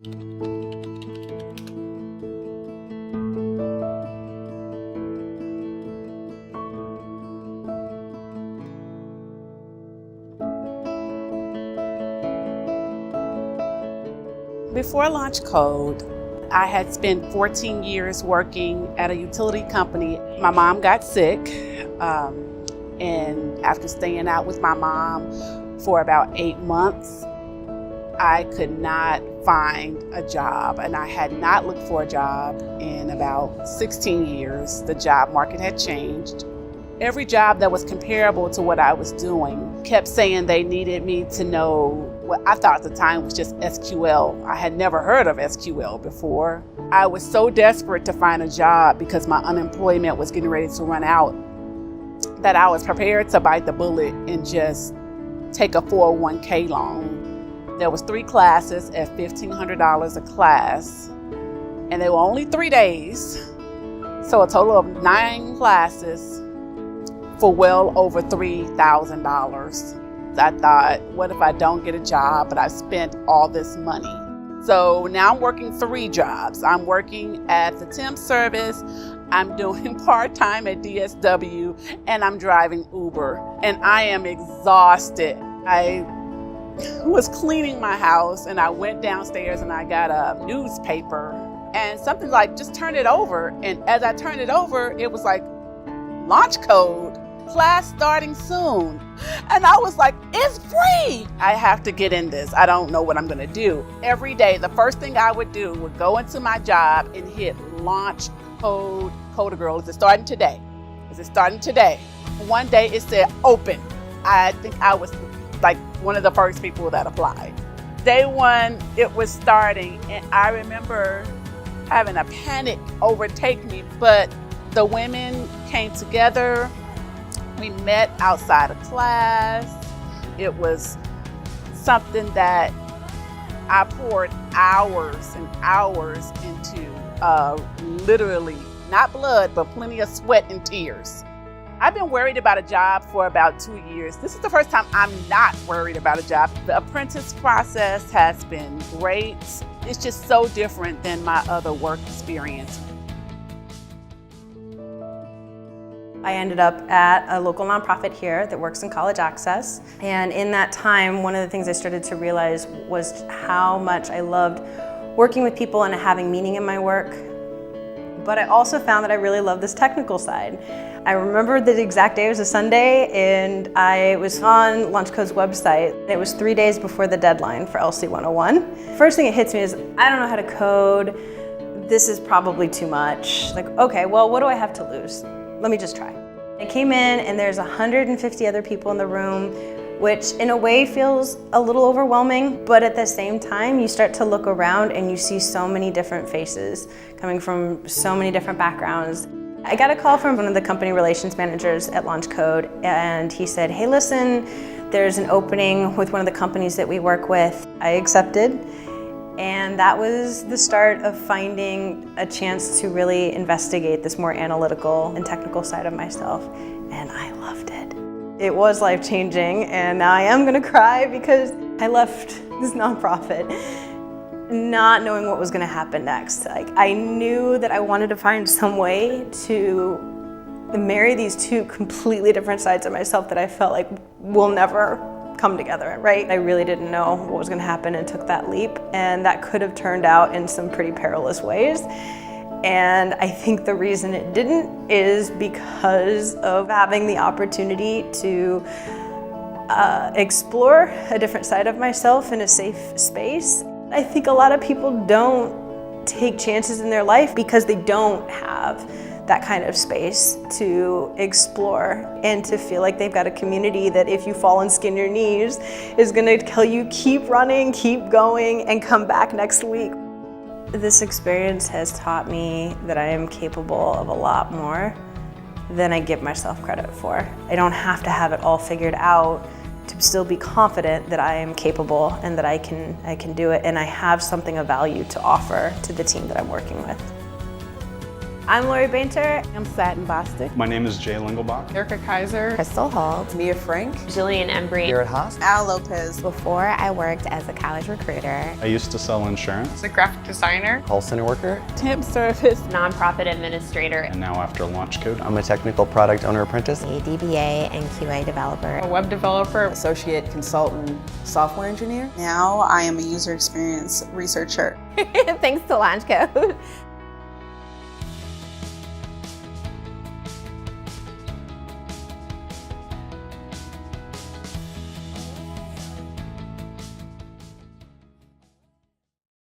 Before Launch Code, I had spent 14 years working at a utility company. My mom got sick, and after staying out with my mom for about 8 months, I could not find a job, and I had not looked for a job in about 16 years. The job market had changed. Every job that was comparable to what I was doing kept saying they needed me to know what I thought at the time was just SQL. I had never heard of SQL before. I was so desperate to find a job because my unemployment was getting ready to run out that I was prepared to bite the bullet and just take a 401k loan. There was 3 classes at $1,500 a class, and they were only 3 days. So a total of 9 classes for well over $3,000. I thought, what if I don't get a job, but I've spent all this money? So now I'm working 3 jobs. I'm working at the temp service, I'm doing part-time at DSW, and I'm driving Uber. And I am exhausted. I was cleaning my house, and I went downstairs and I got a newspaper, and something like, just turn it over. And as I turned it over, it was like, Launch Code, class starting soon. And I was like, it's free. I have to get in this. I don't know what I'm gonna do. Every day, the first thing I would do would go into my job and hit Launch Code, Coder Girl. Is it starting today? Is it starting today? One day it said open. I think I was like one of the first people that applied. Day 1, it was starting, and I remember having a panic overtake me, but the women came together. We met outside of class. It was something that I poured hours and hours into, literally, not blood, but plenty of sweat and tears. I've been worried about a job for about 2 years. This is the first time I'm not worried about a job. The apprentice process has been great. It's just so different than my other work experience. I ended up at a local nonprofit here that works in college access. And in that time, one of the things I started to realize was how much I loved working with people and having meaning in my work. But I also found that I really loved this technical side. I remember the exact day, it was a Sunday, and I was on Launch Code's website. It was 3 days before the deadline for LC 101. First thing that hits me is, I don't know how to code. This is probably too much. Like, okay, well, what do I have to lose? Let me just try. I came in and there's 150 other people in the room, which in a way feels a little overwhelming, but at the same time, you start to look around and you see so many different faces coming from so many different backgrounds. I got a call from one of the company relations managers at Launch Code, and he said, hey, listen, there's an opening with one of the companies that we work with. I accepted. And that was the start of finding a chance to really investigate this more analytical and technical side of myself. And I loved it. It was life-changing, and now I am gonna cry because I left this nonprofit not knowing what was gonna happen next. Like, I knew that I wanted to find some way to marry these 2 completely different sides of myself that I felt like will never come together, right? I really didn't know what was gonna happen and took that leap, and that could have turned out in some pretty perilous ways. And I think the reason it didn't is because of having the opportunity to explore a different side of myself in a safe space. I think a lot of people don't take chances in their life because they don't have that kind of space to explore and to feel like they've got a community that if you fall and skin your knees is gonna tell you keep running, keep going, and come back next week. This experience has taught me that I am capable of a lot more than I give myself credit for. I don't have to have it all figured out to still be confident that I am capable and that I can do it, and I have something of value to offer to the team that I'm working with. I'm Lori Bainter. I'm Satin Bostic. My name is Jay Lingelbach. Erica Kaiser. Crystal Holt. Mia Frank. Jillian Embry. Garrett Haas. Al Lopez. Before I worked as a college recruiter. I used to sell insurance. A graphic designer. Call center worker. Temp service. Nonprofit administrator. And now after Launch Code, I'm a technical product owner apprentice. A DBA and QA developer. A web developer. Associate consultant software engineer. Now I am a user experience researcher. Thanks to Launch Code.